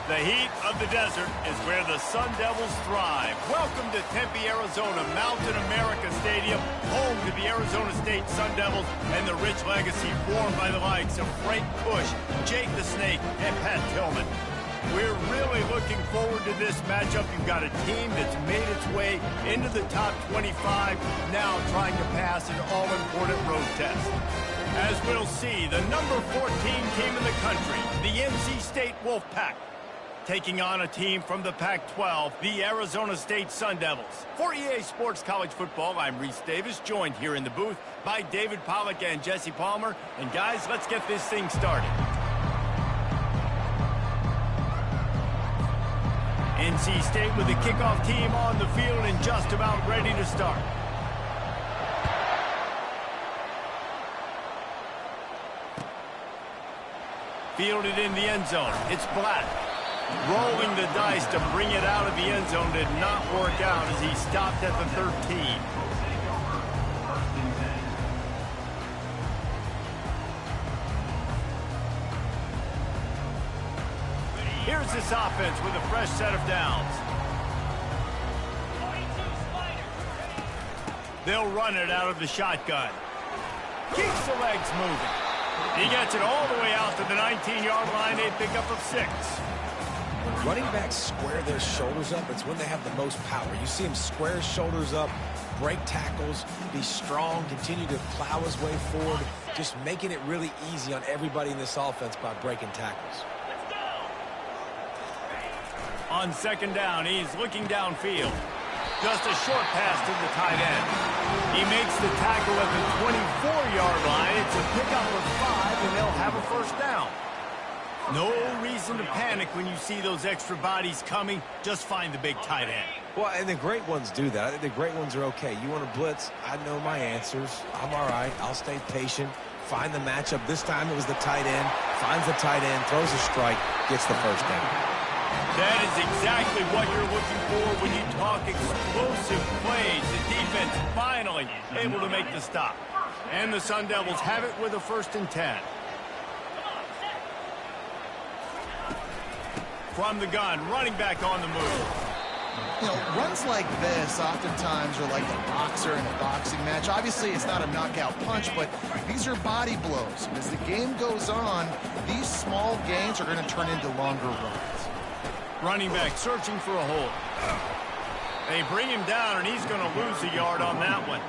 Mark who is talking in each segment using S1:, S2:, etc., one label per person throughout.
S1: The heat of the desert is where the Sun Devils thrive. Welcome to Tempe, Arizona, Mountain America Stadium, home to the Arizona State Sun Devils and the rich legacy formed by the likes of Frank Bush, Jake the Snake, and Pat Tillman. We're really looking forward to this matchup. You've got a team that's made its way into the top 25, now trying to pass an all-important road test. As we'll see, the number 14 team in the country, the NC State Wolfpack, taking on a team from the Pac-12, the Arizona State Sun Devils. For EA Sports College Football, I'm Reese Davis, joined here in the booth by David Pollack and Jesse Palmer. And guys, let's get this thing started. NC State with the kickoff team on the field and just about ready to start. Fielded in the end zone. It's Black. Rolling the dice to bring it out of the end zone did not work out as he stopped at the 13. Here's this offense with a fresh set of downs. They'll run it out of the shotgun. Keeps the legs moving. He gets it all the way out to the 19-yard line, a pickup of 6.
S2: When running backs square their shoulders up, it's when they have the most power. You see him square his shoulders up, break tackles, be strong, continue to plow his way forward, just making it really easy on everybody in this offense by breaking tackles.
S1: On second down, he's looking downfield. Just a short pass to the tight end. He makes the tackle at the 24-yard line. It's a pickup of 5, and they'll have a first down. No reason to panic when you see those extra bodies coming. Just find the big tight end.
S2: Well, and the great ones do that. I think the great ones are okay. You want to blitz? I know my answers. I'm all right. I'll stay patient. Find the matchup. This time it was the tight end. Finds the tight end, throws a strike, gets the first down.
S1: That is exactly what you're looking for when you talk explosive plays. The defense finally able to make the stop. And the Sun Devils have it with a 1st and 10. From the gun, running back on the move.
S3: You know, runs like this oftentimes are like a boxer in a boxing match. Obviously, it's not a knockout punch, but these are body blows. And as the game goes on, these small gains are going to turn into longer runs.
S1: Running back searching for a hole. They bring him down, and he's going to lose a yard on that one.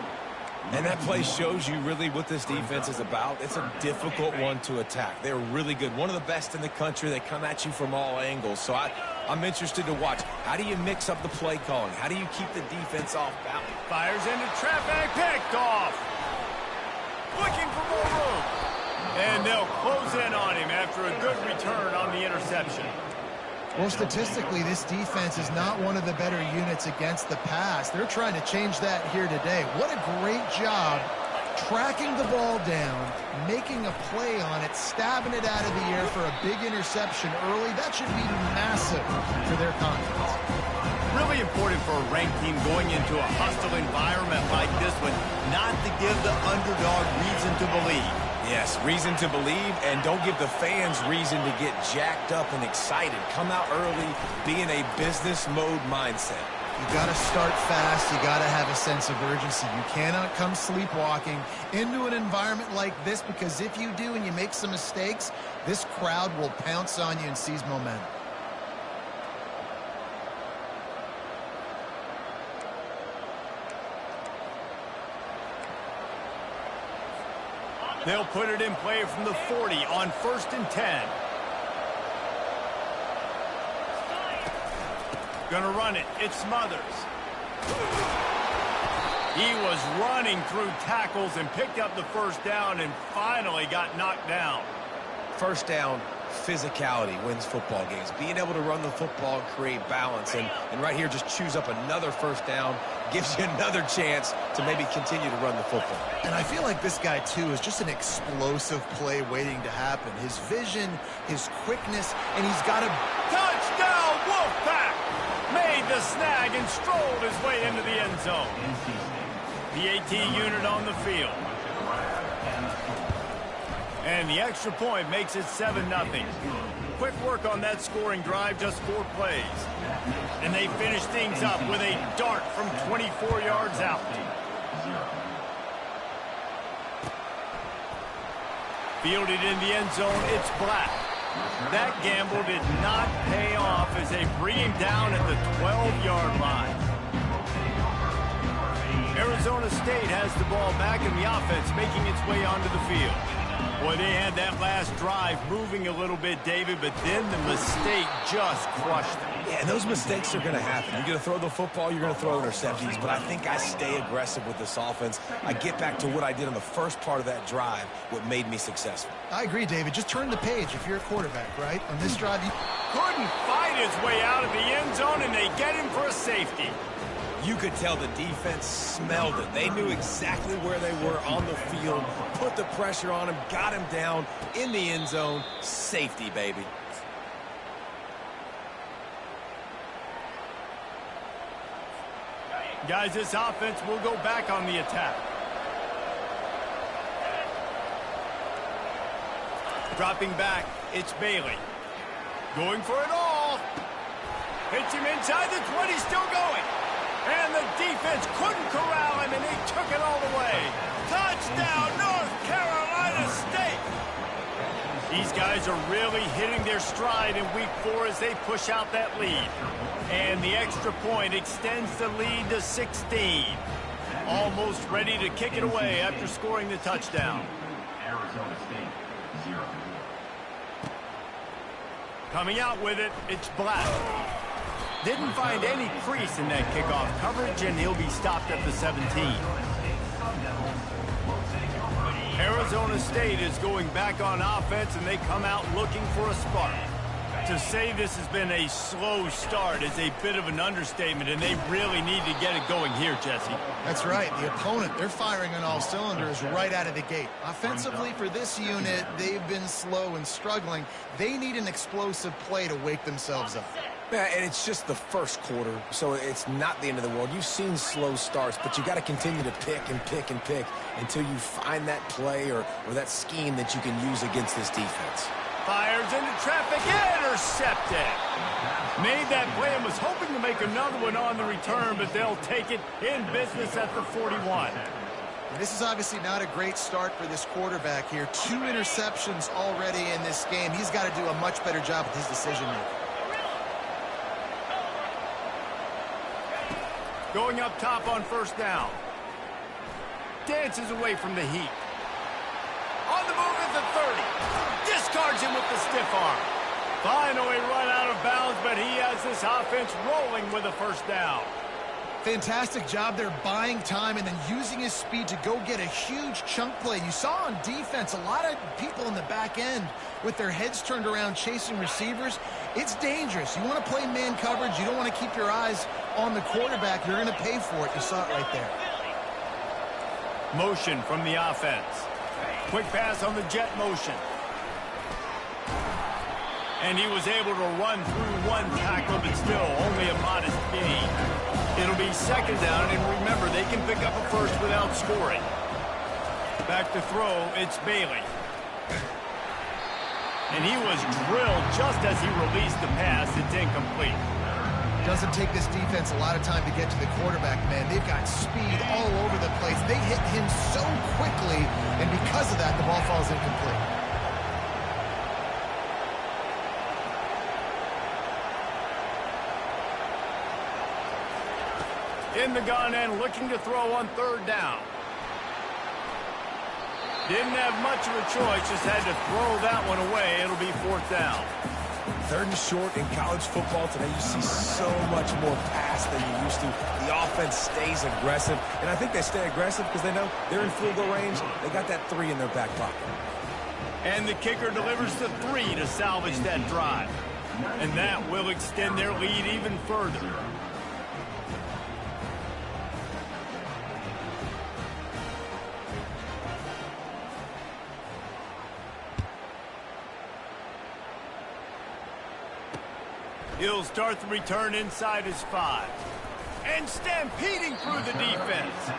S2: And that play shows you really what this defense is about. It's a difficult one to attack. They're really good. One of the best in the country. They come at you from all angles. So I'm interested to watch. How do you mix up the play calling? How do you keep the defense off balance?
S1: Fires into traffic, picked off. Looking for more room. And they'll close in on him after a good return on the interception.
S3: Well, statistically, this defense is not one of the better units against the pass. They're trying to change that here today. What a great job tracking the ball down, making a play on it, stabbing it out of the air for a big interception early. That should be massive for their confidence.
S1: Really important for a ranked team going into a hostile environment like this one, not to give the underdog reason to believe.
S2: Yes, reason to believe, and don't give the fans reason to get jacked up and excited. Come out early, be in a business mode mindset.
S3: You got to start fast. You got to have a sense of urgency. You cannot come sleepwalking into an environment like this, because if you do and you make some mistakes, this crowd will pounce on you and seize momentum.
S1: They'll put it in play from the 40 on 1st and 10. Gonna run it. It's Smothers. He was running through tackles and picked up the first down and finally got knocked down.
S2: First down, physicality wins football games. Being able to run the football and create balance. And right here, just choose up another first down, gives you another chance to maybe continue to run the football.
S3: And I feel like this guy, too, is just an explosive play waiting to happen. His vision, his quickness, and he's got a
S1: touchdown. Wolfpack made the snag and strolled his way into the end zone. The AT unit on the field. And the extra point makes it 7-0. quick work on that scoring drive, just 4 plays. And they finish things up with a dart from 24 yards out. Fielded in the end zone, it's Black. That gamble did not pay off as they bring him down at the 12-yard line. Arizona State has the ball back in the offense, making its way onto the field. Boy, they had that last drive moving a little bit, David, but then the mistake just crushed them.
S2: Yeah, and those mistakes are going to happen. You're going to throw the football, you're going to throw interceptions, but I think I stay aggressive with this offense. I get back to what I did on the first part of that drive, what made me successful.
S3: I agree, David. Just turn the page if you're a quarterback, right? On this drive, you
S1: couldn't fight his way out of the end zone, and they get him for a safety.
S2: You could tell the defense smelled it. They knew exactly where they were on the field, put the pressure on him, got him down in the end zone. Safety, baby.
S1: Guys, this offense will go back on the attack. Dropping back, it's Bailey. Going for it all. Hits him inside the 20, still going. And the defense couldn't corral him, and they took it all the way. Touchdown, North Carolina State! These guys are really hitting their stride in week 4 as they push out that lead. And the extra point extends the lead to 16. Almost ready to kick it away after scoring the touchdown. Arizona State, 0. Coming out with it, it's Black. Didn't find any crease in that kickoff coverage, and he'll be stopped at the 17. Arizona State is going back on offense, and they come out looking for a spark. To say this has been a slow start is a bit of an understatement, and they really need to get it going here, Jesse.
S3: That's right. The opponent, they're firing on all cylinders right out of the gate. Offensively, for this unit, they've been slow and struggling. They need an explosive play to wake themselves up.
S2: Yeah, and it's just the first quarter, so it's not the end of the world. You've seen slow starts, but you got to continue to pick and pick and pick until you find that play or that scheme that you can use against this defense.
S1: Fires into traffic, intercepted. Made that play and was hoping to make another one on the return, but they'll take it in business at the 41.
S3: This is obviously not a great start for this quarterback here. 2 interceptions already in this game. He's got to do a much better job with his decision-making.
S1: Going up top on first down. Dances away from the heat. On the move at the 30. Discards him with the stiff arm. Finally run out of bounds, but he has this offense rolling with a first down.
S3: Fantastic job there buying time and then using his speed to go get a huge chunk play. You saw on defense a lot of people in the back end with their heads turned around chasing receivers. It's dangerous. You want to play man coverage. You don't want to keep your eyes on the quarterback. You're going to pay for it. You saw it right there.
S1: Motion from the offense. Quick pass on the jet motion. And he was able to run through one tackle, but still only a modest gain. It'll be second down, and remember, they can pick up a first without scoring. Back to throw, it's Bailey. And he was drilled just as he released the pass. It's incomplete.
S3: Doesn't take this defense a lot of time to get to the quarterback, man. They've got speed all over the place. They hit him so quickly, and because of that, the ball falls incomplete.
S1: In the gun and looking to throw on third down. Didn't have much of a choice, just had to throw that one away. It'll be fourth down.
S2: Third and short in college football today, you see so much more pass than you used to. The offense stays aggressive, and I think they stay aggressive because they know they're in field goal range. They got that 3 in their back pocket.
S1: And the kicker delivers the 3 to salvage that drive. And that will extend their lead even further. He'll start the return inside his 5. And stampeding through the defense.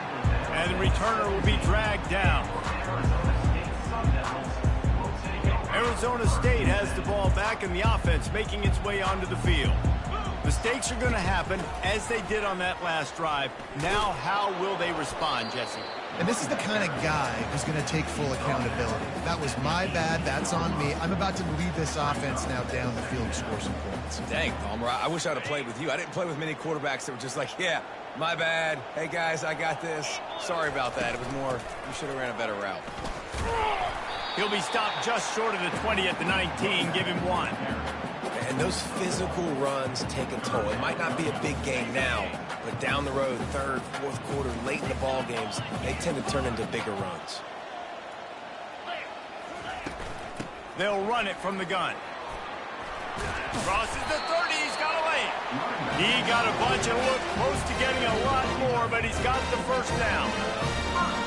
S1: And the returner will be dragged down. Arizona State has the ball back in the offense, making its way onto the field. Mistakes are going to happen, as they did on that last drive. Now, how will they respond, Jesse?
S3: And this is the kind of guy who's going to take full accountability. That was my bad. That's on me. I'm about to lead this offense now down the field and score some points.
S2: Dang, Palmer, I wish I would have played with you. I didn't play with many quarterbacks that were just like, yeah, my bad. Hey, guys, I got this. Sorry about that. It was more, you should have ran a better route.
S1: He'll be stopped just short of the 20 at the 19. Give him 1.
S2: And those physical runs take a toll. It might not be a big game now, but down the road, third, fourth quarter, late in the ball games, they tend to turn into bigger runs.
S1: They'll run it from the gun. Crosses the 30. He's got a lane. He got a bunch and looked close to getting a lot more, but he's got the first down.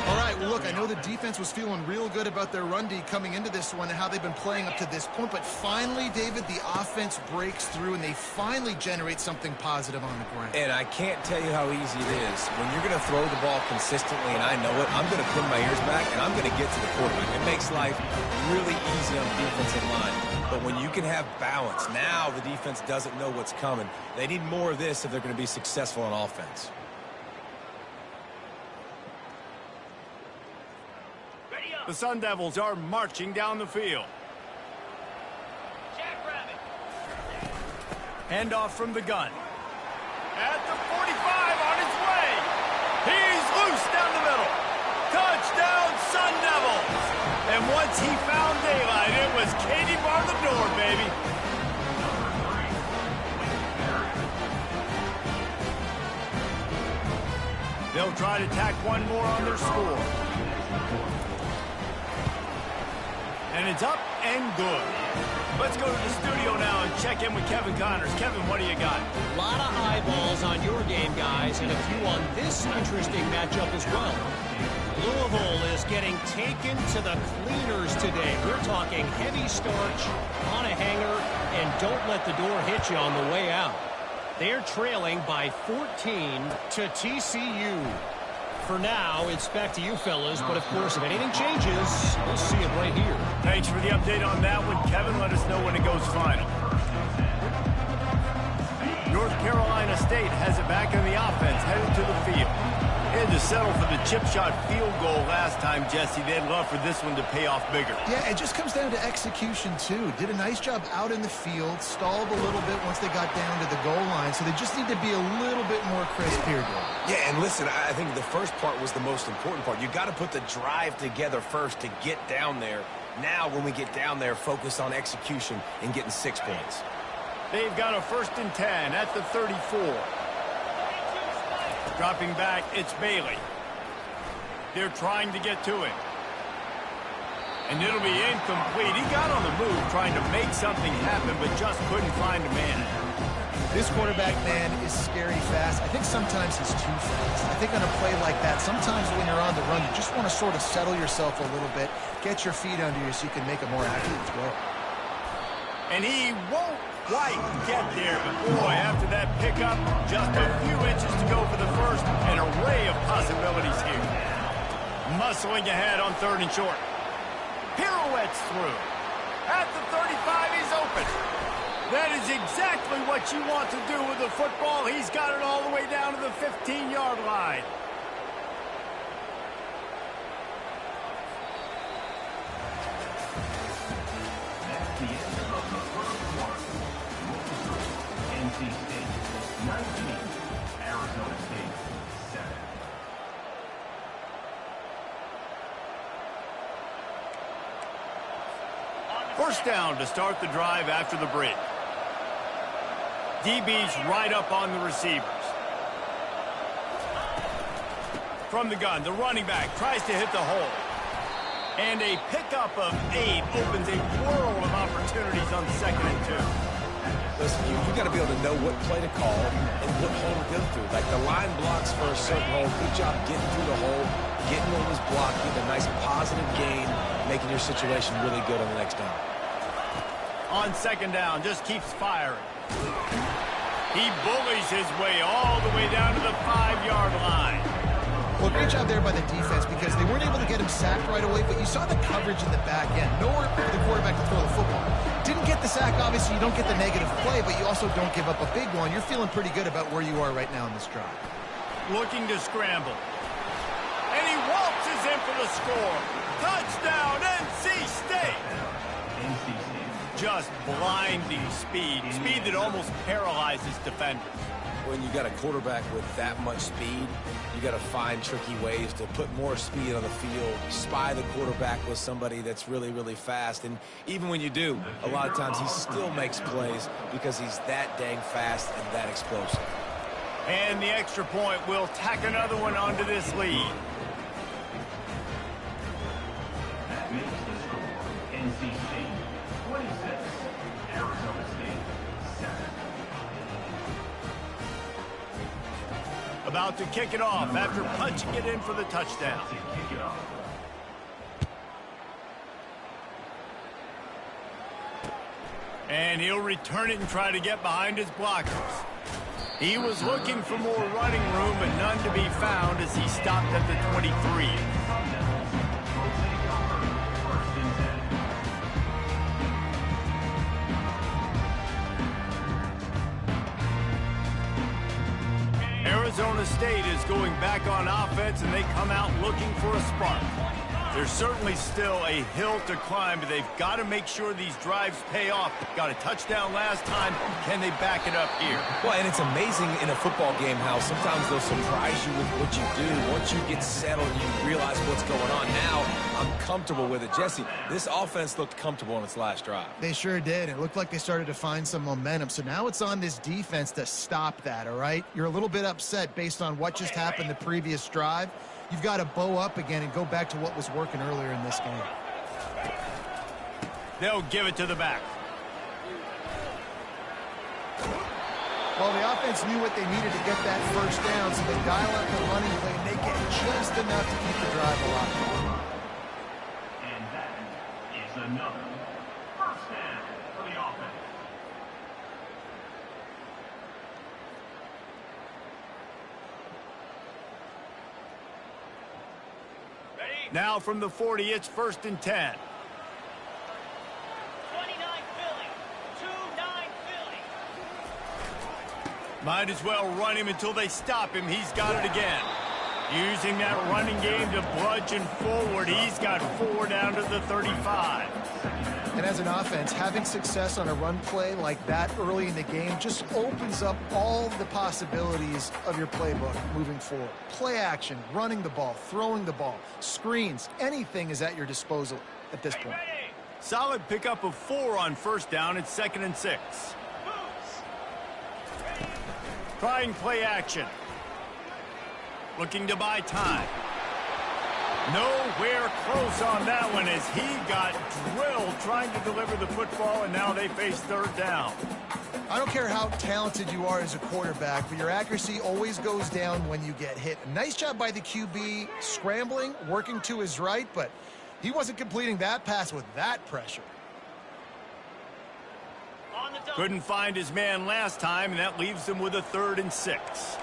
S3: All right, well, look, I know the defense was feeling real good about their run D coming into this one and how they've been playing up to this point, but finally, David, the offense breaks through and they finally generate something positive on the ground.
S2: And I can't tell you how easy it is. When you're going to throw the ball consistently, and I know it, I'm going to pin my ears back and I'm going to get to the quarterback. It makes life really easy on the defensive line. But when you can have balance, now the defense doesn't know what's coming. They need more of this if they're going to be successful on offense.
S1: The Sun Devils are marching down the field. Handoff from the gun. At the 45, on his way. He's loose down the middle. Touchdown, Sun Devils. And once he found daylight, it was Katie bar the door, baby. They'll try to tack one more on their score. And it's up and good. Let's go to the studio now and check in with Kevin Connors. Kevin, what do you got?
S4: A lot of eyeballs on your game, guys, and a few on this interesting matchup as well. Louisville is getting taken to the cleaners today. We're talking heavy starch on a hanger, and don't let the door hit you on the way out. They're trailing by 14 to TCU. For now, it's back to you fellas, but of course, if anything changes, we'll see it right here.
S1: Thanks for the update on that one, Kevin. Let us know when it goes final. North Carolina State has it back in the offense, headed to the field. Had to settle for the chip shot field goal last time, Jesse. They'd love for this one to pay off bigger.
S3: Yeah, it just comes down to execution, too. Did a nice job out in the field, stalled a little bit once they got down to the goal line, so they just need to be a little bit more crisp here, Dave.
S2: Yeah, and listen, I think the first part was the most important part. You got to put the drive together first to get down there. Now, when we get down there, focus on execution and getting 6 points.
S1: They've got a 1st and 10 at the 34. Dropping back, it's Bailey. They're trying to get to him. And it'll be incomplete. He got on the move trying to make something happen, but just couldn't find a man.
S3: This quarterback, man, is scary fast. I think sometimes he's too fast. I think on a play like that, sometimes when you're on the run, you just want to sort of settle yourself a little bit, get your feet under you so you can make a more accurate throw.
S1: And he won't quite get there, but boy, after that pickup, just a few inches to go for the first. An array of possibilities here. Muscling ahead on 3rd and short. Pirouettes through. At the 35, he's open. That is exactly what you want to do with the football. He's got it all the way down to the 15-yard line. First down to start the drive after the break. DB's right up on the receivers. From the gun, the running back tries to hit the hole. And a pickup of 8 opens a world of opportunities on 2nd and 2.
S2: Listen, you got to be able to know what play to call and what hole to go through. Like the line blocks for a certain hole. Good job getting through the hole, getting what was blocked, getting a nice positive gain, making your situation really good on the next down.
S1: On 2nd down, just keeps firing. He bullies his way all the way down to the 5-yard line.
S3: Well, great job there by the defense because they weren't able to get him sacked right away, but you saw the coverage in the back end. Nowhere for the quarterback to throw the football. Didn't get the sack, obviously. You don't get the negative play, but you also don't give up a big one. You're feeling pretty good about where you are right now in this drive.
S1: Looking to scramble. And he waltzes in for the score. Touchdown, NC State. Just blinding speed. Speed that almost paralyzes defenders.
S2: When you got a quarterback with that much speed, you got to find tricky ways to put more speed on the field, spy the quarterback with somebody that's really, really fast. And even when you do, a lot of times he still makes plays because he's that dang fast and that explosive.
S1: And the extra point will tack another one onto this lead.
S5: That makes the score NC State 26, Arizona State 7.
S1: About to kick it off after punching it in for the touchdown. And he'll return it and try to get behind his blockers. He was looking for more running room, but none to be found as he stopped at the 23. Arizona State is going back on offense, and they come out looking for a spark. There's certainly still a hill to climb, but they've got to make sure these drives pay off. Got a touchdown last time. Can they back it up here?
S2: Well, and it's amazing in a football game how sometimes they'll surprise you with what you do. Once you get settled, you realize what's going on. Now, I'm comfortable with it. Jesse, this offense looked comfortable on its last drive.
S3: They sure did. It looked like they started to find some momentum. So now it's on this defense to stop that, all right? You're a little bit upset based on what just happened the previous drive. You've got to bow up again and go back to what was working earlier in this game.
S1: They'll give it to the back.
S3: Well, the offense knew what they needed to get that first down, so they dial up the running play, and they get just enough to keep the drive alive.
S5: And that is another first down for the offense.
S1: Now from the 40, it's 1st and 10.
S6: 29 Philly. 2-9 Philly.
S1: Might as well run him until they stop him. He's got it again. Using that running game to bludgeon forward. He's got 4 down to the 35.
S3: And as an offense, having success on a run play like that early in the game just opens up all the possibilities of your playbook moving forward. Play action, running the ball, throwing the ball, screens, anything is at your disposal at this point.
S1: Solid pickup of 4 on first down. It's 2nd and 6. Trying play action. Looking to buy time. Nowhere close on that one as he got drilled trying to deliver the football, and now they face 3rd down.
S3: I don't care how talented you are as a quarterback, but your accuracy always goes down when you get hit. Nice job by the QB scrambling, working to his right, but he wasn't completing that pass with that pressure.
S1: Couldn't find his man last time, and that leaves him with a 3rd and 6.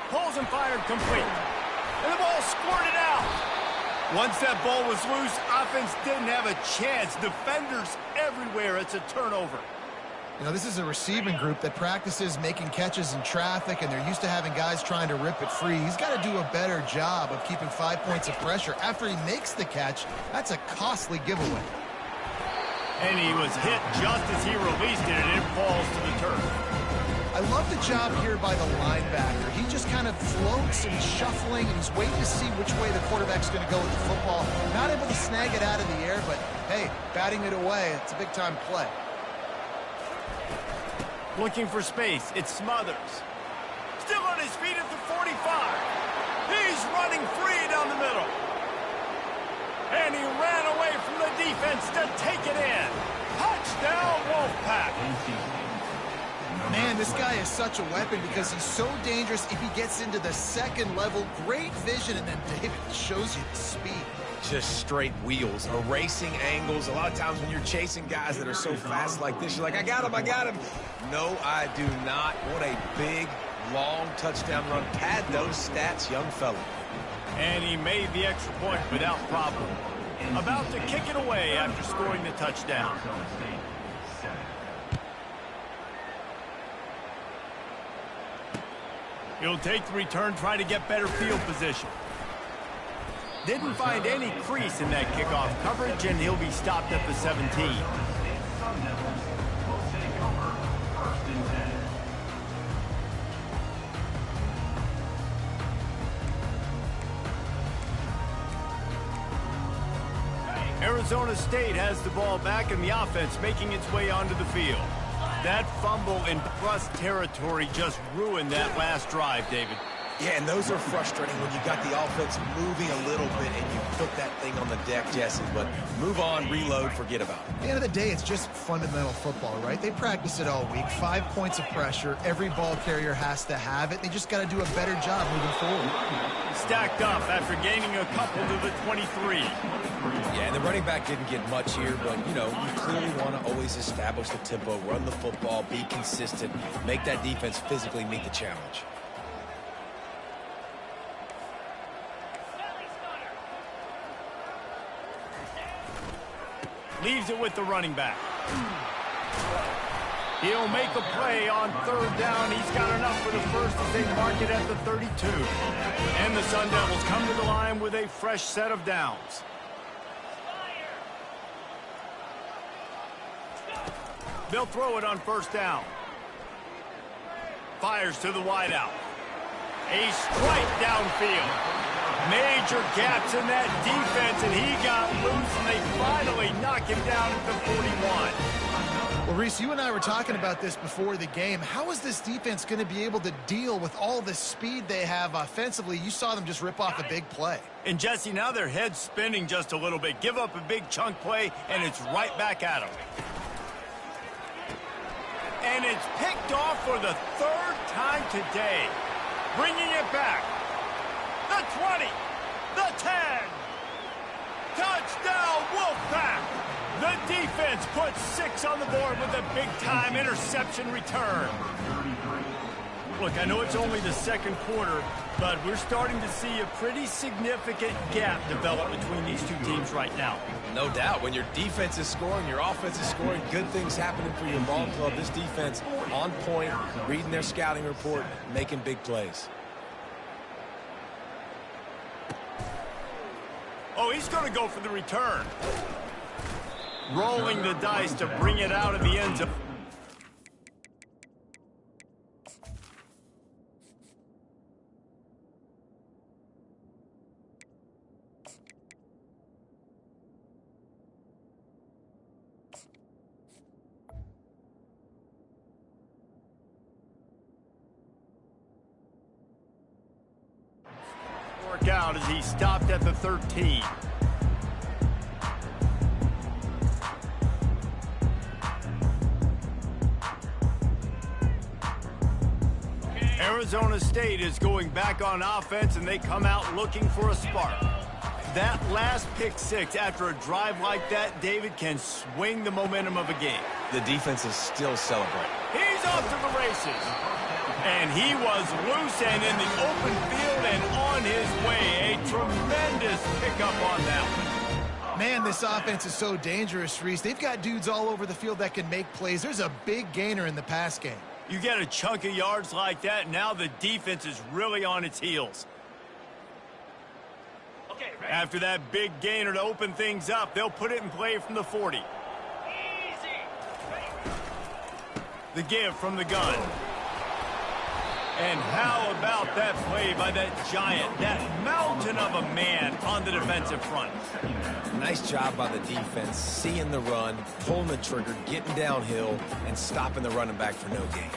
S1: Pulls and fired complete. And the ball squirted out. Once that ball was loose, offense didn't have a chance. Defenders everywhere. It's a turnover.
S3: You know, this is a receiving group that practices making catches in traffic, and they're used to having guys trying to rip it free. He's got to do a better job of keeping 5 points of pressure. After he makes the catch, that's a costly giveaway.
S1: And he was hit just as he released it, and it falls to the turf.
S3: I love the job here by the linebacker. He just kind of floats and he's shuffling and he's waiting to see which way the quarterback's going to go with the football. Not able to snag it out of the air, but hey, batting it away, it's a big-time play.
S1: Looking for space. It's Smothers. Still on his feet at the 45. He's running free down the middle. And he ran away from the defense to take it in. Touchdown, Wolfpack.
S3: Man, this guy is such a weapon because he's so dangerous if he gets into the second level. Great vision, and then David shows you the speed.
S2: Just straight wheels, erasing angles. A lot of times when you're chasing guys that are so fast like this, you're like, I got him, I got him. No, I do not. What a big, long touchdown run. Pad those stats, young fella.
S1: And he made the extra point without problem. About to kick it away after scoring the touchdown. He'll take the return, try to get better field position. Didn't find any crease in that kickoff coverage, and he'll be stopped at the 17. Arizona State has the ball back, and the offense making its way onto the field. That fumble in plus territory just ruined that last drive, David.
S2: Yeah, and those are frustrating when you got the offense moving a little bit and you put that thing on the deck, Jesse. But move on, reload, forget about it.
S3: At the end of the day, it's just fundamental football, right? They practice it all week. 5 points of pressure. Every ball carrier has to have it. They just got to do a better job moving forward.
S1: Stacked up after gaining a couple to the 23.
S2: Yeah, and the running back didn't get much here, but, you know, you clearly want to always establish the tempo, run the football, be consistent, make that defense physically meet the challenge.
S1: Leaves it with the running back. He'll make a play on third down. He's got enough for the first as they mark it at the 32. And the Sun Devils come to the line with a fresh set of downs. They'll throw it on first down. Fires to the wideout. A strike downfield. Major gaps in that defense, and he got loose, and they finally knock him down at the 41.
S3: Well, Reese, you and I were talking about this before the game. How is this defense going to be able to deal with all the speed they have offensively? You saw them just rip off a big play.
S1: And, Jesse, now their head's spinning just a little bit. Give up a big chunk play, and it's right back at them. And it's picked off for the third time today. Bringing it back. The 20, the 10, touchdown Wolfpack! The defense puts 6 on the board with a big-time interception return. Look, I know it's only the second quarter, but we're starting to see a pretty significant gap develop between these two teams right now.
S2: No doubt. When your defense is scoring, your offense is scoring, good things happening for your ball club. This defense on point, reading their scouting report, making big plays.
S1: Oh, he's going to go for the return. Rolling the dice to bring it out of the end zone. Work out as he stopped at the 13. Arizona State is going back on offense, and they come out looking for a spark. That last pick six after a drive like that, David, can swing the momentum of a game.
S2: The defense is still celebrating.
S1: He's off to the races. And he was loose and in the open field and on his way. A tremendous pickup on that one.
S3: Man, this offense is so dangerous, Reese. They've got dudes all over the field that can make plays. There's a big gainer in the pass game.
S1: You get a chunk of yards like that, now the defense is really on its heels.
S6: Okay, ready?
S1: After that big gainer to open things up, they'll put it in play from the 40.
S6: Easy. Ready?
S1: The give from the gun. And how about that play by that giant, that mountain of a man on the defensive front?
S2: Nice job by the defense, seeing the run, pulling the trigger, getting downhill, and stopping the running back for no gain.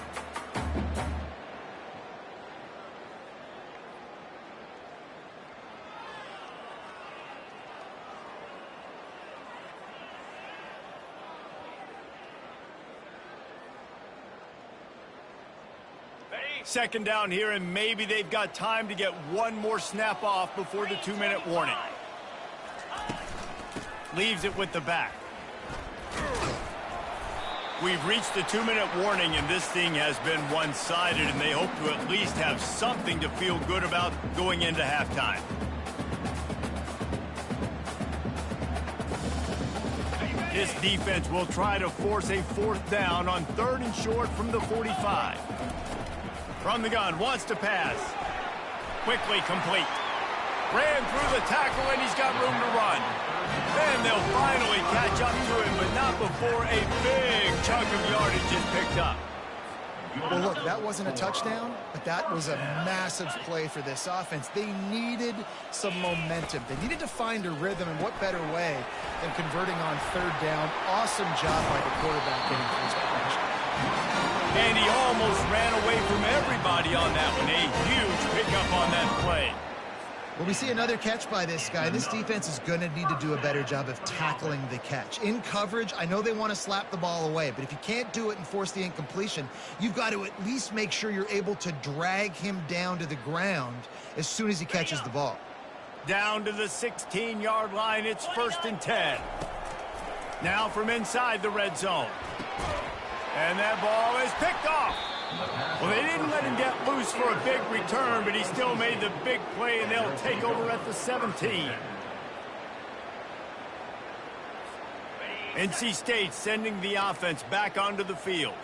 S1: Second down here, and maybe they've got time to get one more snap off before the 2-minute warning. Leaves it with the back. We've reached the 2-minute warning, and this thing has been one-sided, and they hope to at least have something to feel good about going into halftime. This defense will try to force a 4th down on 3rd and short from the 45. From the gun, wants to pass. Quickly complete. Ran through the tackle, and he's got room to run. Then they'll finally catch up to him, but not before a big chunk of yardage is picked up.
S3: Well, look, that wasn't a touchdown, but that was a massive play for this offense. They needed some momentum. They needed to find a rhythm, and what better way than converting on 3rd down. Awesome job by the quarterback getting first pressure.
S1: And he almost ran away from everybody on that one. A huge pickup on that play.
S3: Well, we see another catch by this guy. This defense is going to need to do a better job of tackling the catch. In coverage, I know they want to slap the ball away, but if you can't do it and force the incompletion, you've got to at least make sure you're able to drag him down to the ground as soon as he catches the ball.
S1: Down to the 16-yard line, it's 1st and 10. Now from inside the red zone. And that ball is picked off. Well, they didn't let him get loose for a big return, but he still made the big play, and they'll take over at the 17. NC State sending the offense back onto the field.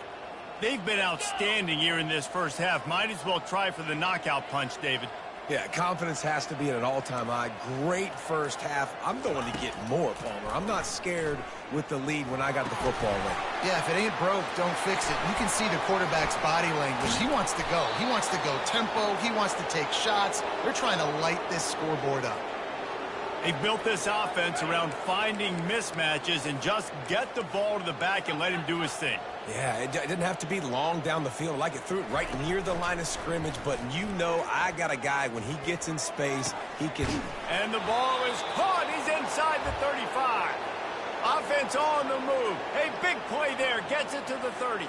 S1: They've been outstanding here in this first half. Might as well try for the knockout punch, David.
S2: Yeah, confidence has to be at an all-time high. Great first half. I'm going to get more, Palmer. I'm not scared with the lead when I got the football ready.
S3: Yeah, if it ain't broke, don't fix it. You can see the quarterback's body language. He wants to go. He wants to go tempo. He wants to take shots. They're trying to light this scoreboard up.
S1: They built this offense around finding mismatches and just get the ball to the back and let him do his thing.
S2: Yeah, it didn't have to be long down the field. Like it threw it right near the line of scrimmage, but you know I got a guy, when he gets in space, he can...
S1: And the ball is caught. He's inside the 35. Offense on the move. A big play there. Gets it to the 30.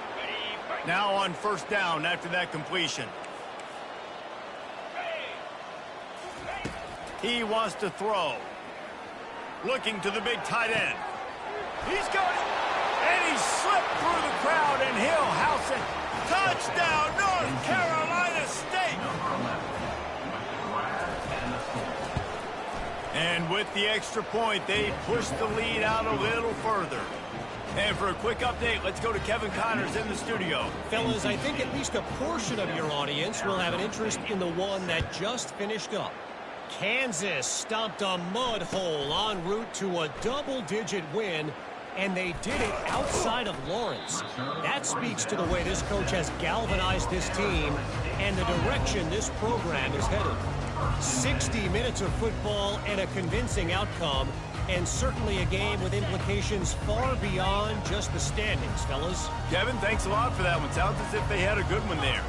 S1: Now on 1st down after that completion. He wants to throw. Looking to the big tight end. He's got it. And he slipped through the crowd, and he'll house it. Touchdown, North Carolina State. And with the extra point, they push the lead out a little further. And for a quick update, let's go to Kevin Connors in the studio.
S4: Fellas, I think at least a portion of your audience will have an interest in the one that just finished up. Kansas stomped a mud hole en route to a double-digit win, and they did it outside of Lawrence. That speaks to the way this coach has galvanized this team and the direction this program is headed. 60 minutes of football and a convincing outcome, and certainly a game with implications far beyond just the standings, fellas.
S1: Kevin, thanks a lot for that one. Sounds as if they had a good one there.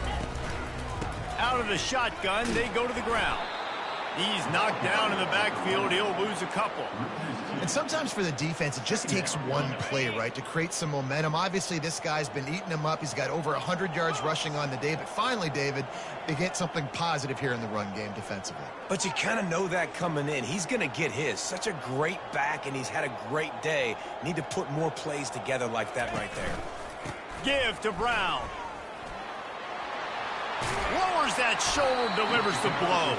S1: Out of the shotgun, they go to the ground. He's knocked down in the backfield. He'll lose a couple.
S3: And sometimes for the defense, it just takes one play, right, to create some momentum. Obviously, this guy's been eating him up. He's got over 100 yards rushing on the day. But finally, David, they get something positive here in the run game defensively.
S2: But you kind of know that coming in. He's going to get his. Such a great back, and he's had a great day. Need to put more plays together like that right there.
S1: Give to Brown. Lowers that shoulder, delivers the blow.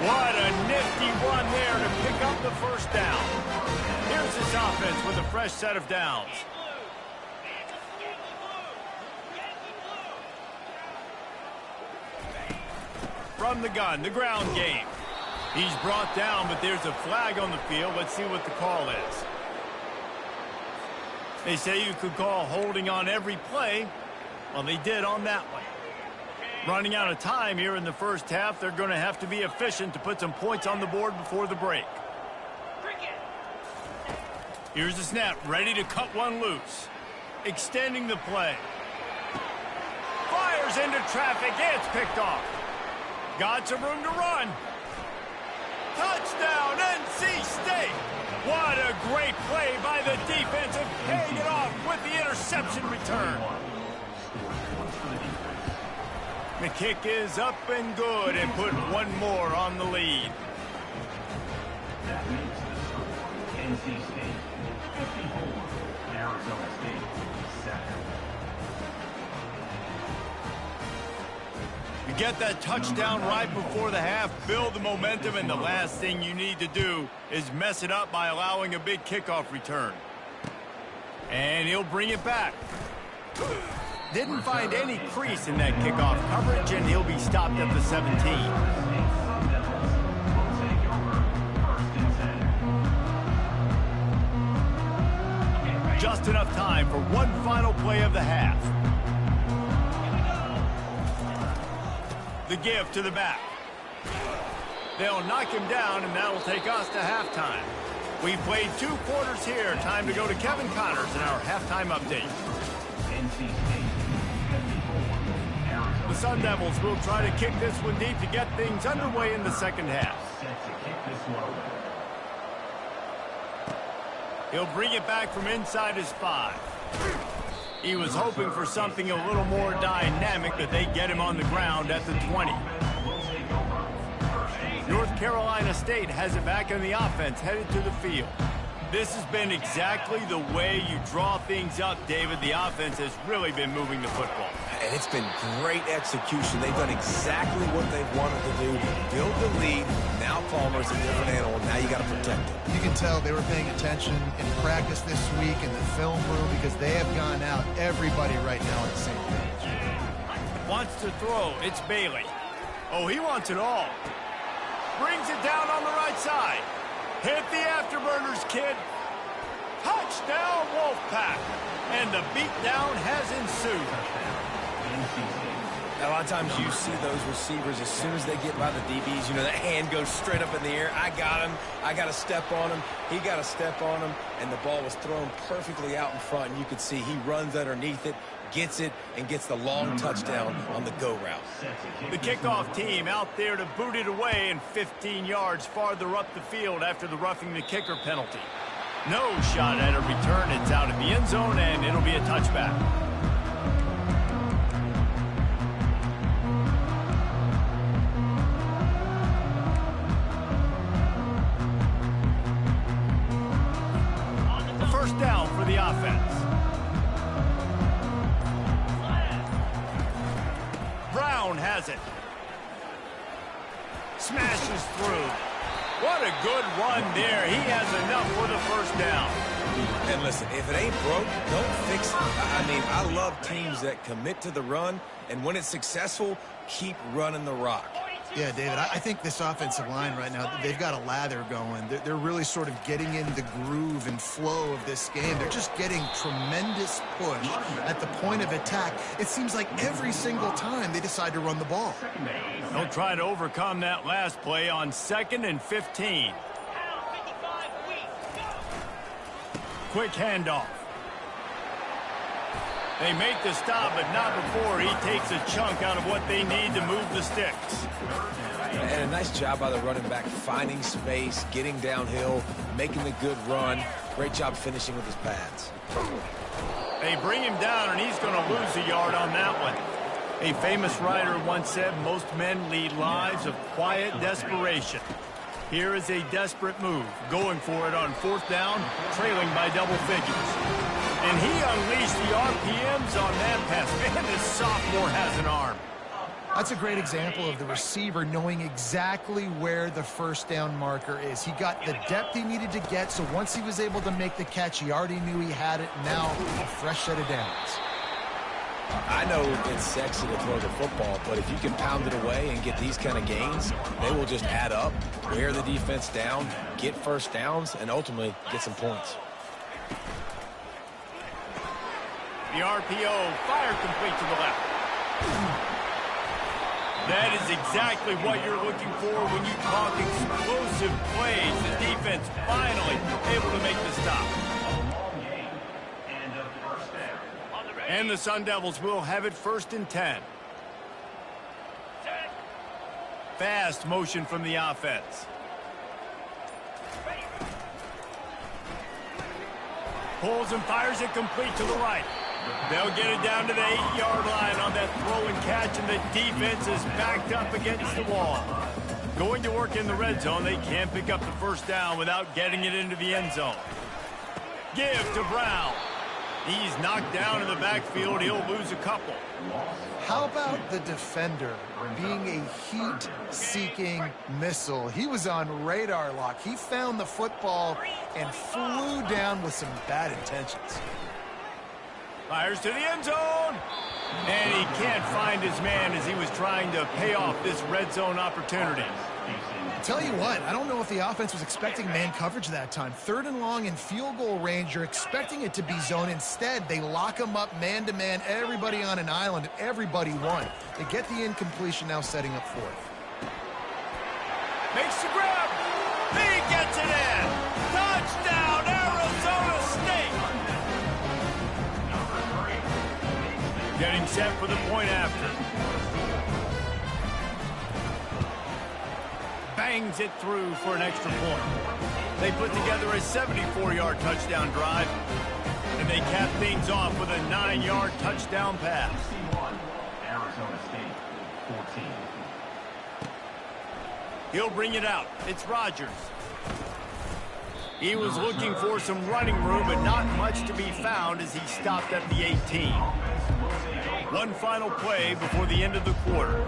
S1: What a nifty run there to pick up the 1st down. Here's this offense with a fresh set of downs. From the gun, the ground game. He's brought down, but there's a flag on the field. Let's see what the call is. They say you could call holding on every play. Well, they did on that one. Running out of time here in the first half. They're going to have to be efficient to put some points on the board before the break. Here's the snap, ready to cut one loose. Extending the play. Fires into traffic. It's picked off. Got some room to run. Touchdown, NC State. What a great play by the defense, and paying it off with the interception return. The kick is up and good and put one more on the lead.
S5: That makes the score NC State 54, Arizona State 7.
S1: You get that touchdown right before the half, build the momentum, and the last thing you need to do is mess it up by allowing a big kickoff return. And he'll bring it back. Didn't find any crease in that kickoff coverage, and he'll be stopped at the 17. Just enough time for one final play of the half. The give to the back. They'll knock him down, and that'll take us to halftime. We've played 2 quarters here. Time to go to Kevin Connors in our halftime update. The Sun Devils will try to kick this one deep to get things underway in the second half. He'll bring it back from inside his 5. He was hoping for something a little more dynamic, but they get him on the ground at the 20. North Carolina State has it back on the offense, headed to the field. This has been exactly the way you draw things up, David. The offense has really been moving the football.
S2: And it's been great execution. They've done exactly what they've wanted to do. Build the lead. Now Palmer's a different animal. Now you got to protect it.
S3: You can tell they were paying attention in practice this week in the film room because they have gone out, everybody right now on the same page.
S1: Wants to throw. It's Bailey. Oh, he wants it all. Brings it down on the right side. Hit the afterburners, kid. Touchdown, Wolfpack. And the beatdown has ensued.
S2: A lot of times you see those receivers, as soon as they get by the DBs, you know, that hand goes straight up in the air. I got him. I got to step on him. He got to step on him. And the ball was thrown perfectly out in front. And you could see he runs underneath it, gets it, and gets the long touchdown on the go route.
S1: The kickoff team out there to boot it away and 15 yards farther up the field after the roughing the kicker penalty. No shot at a return. It's out in the end zone, and it'll be a touchback. A first down for the offense. Brown has it. Smashes through. What a good run there. He has enough for the first down.
S2: And listen, if it ain't broke, don't fix it. I mean, I love teams that commit to the run, and when it's successful, keep running the rock.
S3: Yeah, David, I think this offensive line right now, they've got a lather going. They're really sort of getting in the groove and flow of this game. They're just getting tremendous push at the point of attack. It seems like every single time they decide to run the ball.
S1: They'll try to overcome that last play on 2nd and 15. Quick handoff. They make the stop, but not before he takes a chunk out of what they need to move the sticks.
S2: And a nice job by the running back, finding space, getting downhill, making the good run. Great job finishing with his pads.
S1: They bring him down, and he's going to lose a yard on that one. A famous writer once said, most men lead lives of quiet desperation. Here is a desperate move, going for it on 4th down, trailing by double figures. And he unleashed the RPMs on that pass. Man, this sophomore has an arm.
S3: That's a great example of the receiver knowing exactly where the first down marker is. He got the depth he needed to get, so once he was able to make the catch, he already knew he had it. Now, a fresh set of downs.
S2: I know it's sexy to throw the football, but if you can pound it away and get these kind of gains, they will just add up, wear the defense down, get first downs, and ultimately get some points.
S1: The RPO fired complete to the left. That is exactly what you're looking for when you talk explosive plays. The defense finally able to make the stop. And the Sun Devils will have it 1st and 10. Fast motion from the offense. Pulls and fires it complete to the right. They'll get it down to the 8-yard line on that throw and catch, and the defense is backed up against the wall. Going to work in the red zone, they can't pick up the first down without getting it into the end zone. Give to Brown. He's knocked down in the backfield. He'll lose a couple.
S3: How about the defender being a heat-seeking missile? He was on radar lock. He found the football and flew down with some bad intentions.
S1: Fires to the end zone. And he can't find his man as he was trying to pay off this red zone opportunity.
S3: Tell you what, I don't know if the offense was expecting man coverage that time. 3rd and long in field goal range, you're expecting it to be zone. Instead, they lock them up man-to-man, everybody on an island, and everybody won. They get the incompletion, now setting up 4th.
S1: Makes the grab. He gets it in. Touchdown, Arizona State. Getting set for the point after. Bangs it through for an extra point. They put together a 74-yard touchdown drive, and they cap things off with a 9-yard touchdown pass.
S5: Arizona State, 14.
S1: He'll bring it out. It's Rodgers. He was looking for some running room, but not much to be found as he stopped at the 18. One final play before the end of the quarter.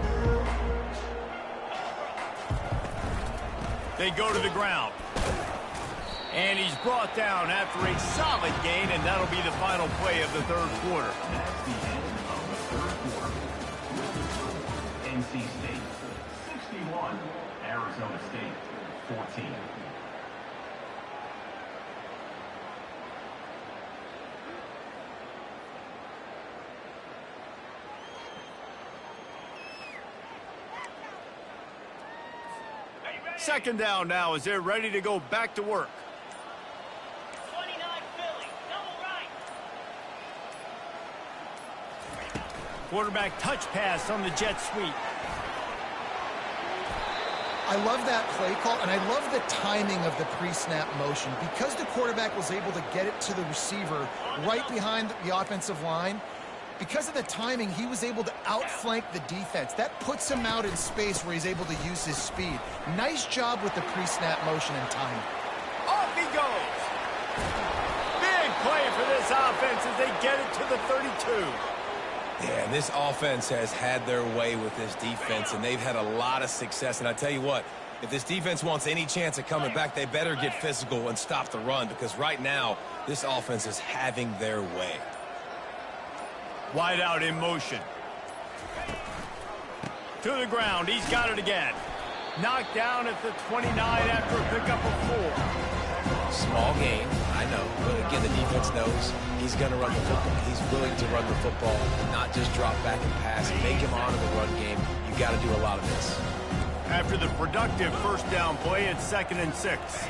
S1: They go to the ground. And he's brought down after a solid gain, and that'll be the final play of the 3rd quarter.
S5: That's the end of the 3rd quarter. NC State, 61. Arizona State, 14.
S1: Second down now as they're ready to go back to work.
S6: 29 Philly, double right.
S1: Quarterback touch pass on the jet sweep.
S3: I love that play call, and I love the timing of the pre-snap motion. Because the quarterback was able to get it to the receiver right behind the offensive line, because of the timing, he was able to outflank the defense. That puts him out in space where he's able to use his speed. Nice job with the pre-snap motion and timing.
S1: Off he goes. Big play for this offense as they get it to the 32.
S2: Yeah, and this offense has had their way with this defense, and they've had a lot of success. And I tell you what, if this defense wants any chance of coming back, they better get physical and stop the run, because right now, this offense is having their way.
S1: Wide out in motion. To the ground. He's got it again. Knocked down at the 29 after a pickup of 4.
S2: Small gain, I know. But again, the defense knows he's going to run the football. He's willing to run the football, not just drop back and pass. Make him honor the run game. You got to do a lot of this.
S1: After the productive first down play, it's 2nd and 6.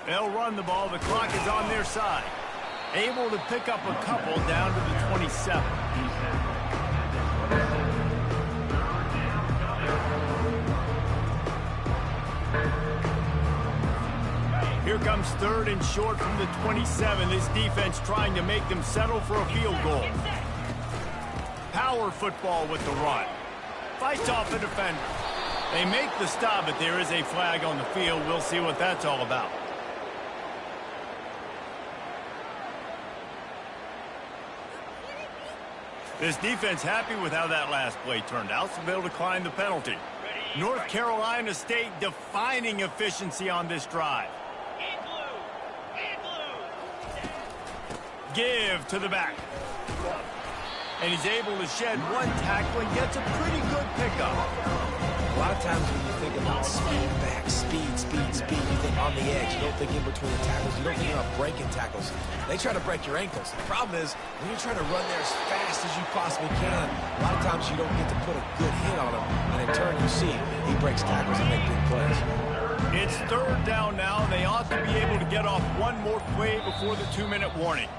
S1: They'll run the ball. The clock is on their side. Able to pick up a couple down to the 27. Here comes 3rd and short from the 27. This defense trying to make them settle for a field goal. Power football with the run. Fights off the defender. They make the stop, but there is a flag on the field. We'll see what that's all about. This defense happy with how that last play turned out, so they'll decline the penalty. North Carolina State defining efficiency on this drive.
S6: In blue, in blue.
S1: Give to the back. And he's able to shed one tackle and gets a pretty good pickup.
S2: A lot of times when you think about speed back, speed, you think on the edge. You don't think in between the tackles. You don't think about breaking tackles. They try to break your ankles. The problem is, when you're trying to run there as fast as you possibly can, a lot of times you don't get to put a good hit on him. And in turn, you see he breaks tackles and makes big plays.
S1: It's 3rd down now. They ought to be able to get off one more play before the 2-minute warning.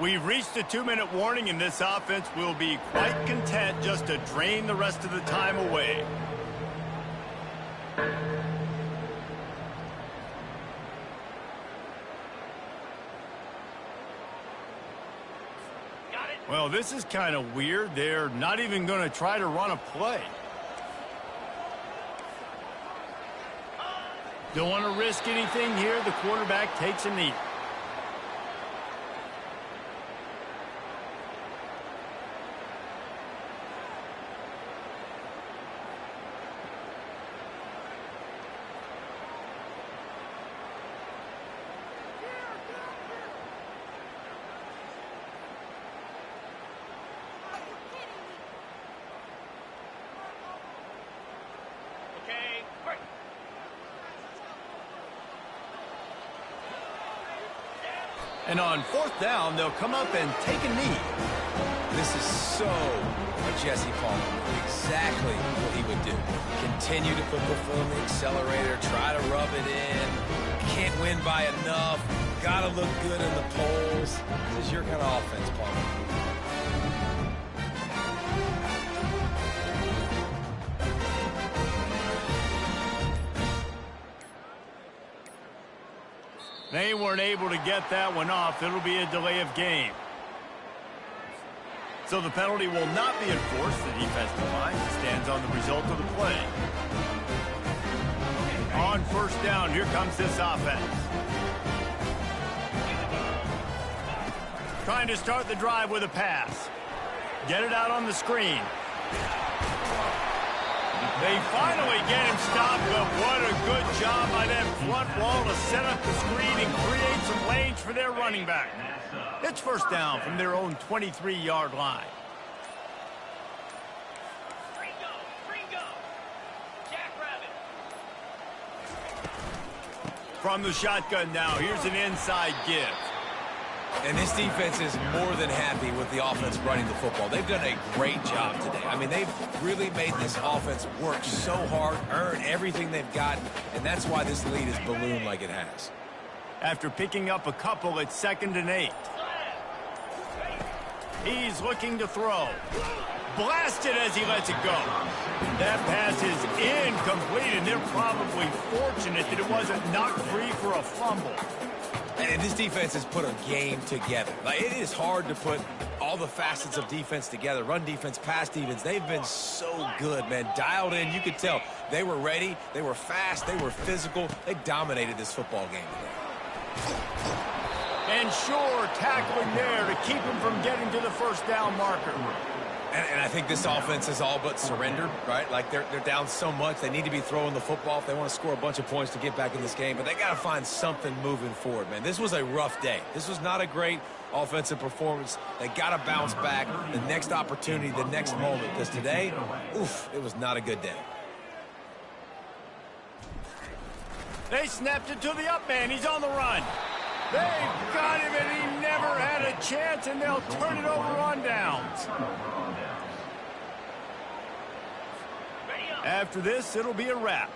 S1: We've reached the 2-minute warning, and this offense will be quite content just to drain the rest of the time away. Well, this is kind of weird. They're not even going to try to run a play. Don't want to risk anything here. The quarterback takes a knee.
S6: Okay, break.
S1: And on 4th down, they'll come up and take a knee.
S2: This is so a Jesse Palmer. Exactly what he would do. Continue to put the foot on the accelerator, try to rub it in. Can't win by enough. Gotta look good in the polls. This is your kind of offense, Palmer.
S1: They weren't able to get that one off. It'll be a delay of game. So the penalty will not be enforced. The defensive line stands on the result of the play. On 1st down, here comes this offense. Trying to start the drive with a pass. Get it out on the screen. They finally get him stopped, but what a good job by that front wall to set up the screen and create some lanes for their running back. It's 1st down from their own 23-yard line.
S6: Ringo. Jackrabbit.
S1: From the shotgun now, here's an inside give.
S2: And this defense is more than happy with the offense running the football. They've done a great job today. I mean, they've really made this offense work so hard, earn everything they've gotten, and that's why this lead is ballooned like it has.
S1: After picking up a couple, it's 2nd and 8. He's looking to throw. Blasted as he lets it go. That pass is incomplete, and they're probably fortunate that it wasn't knocked free for a fumble.
S2: And this defense has put a game together. Like, it is hard to put all the facets of defense together. Run defense, pass defense. They've been so good, man. Dialed in. You could tell they were ready. They were fast. They were physical. They dominated this football game today.
S1: And sure, tackling there to keep him from getting to the 1st down marker.
S2: And I think this offense is all but surrendered, right? Like, they're down so much. They need to be throwing the football if they want to score a bunch of points to get back in this game. But they got to find something moving forward, man. This was a rough day. This was not a great offensive performance. They got to bounce back the next opportunity, the next moment. Because today, oof, it was not a good day.
S1: They snapped it to the up man. He's on the run. They've got him, and he never had a chance, and they'll turn it over on downs. After this, it'll be a wrap.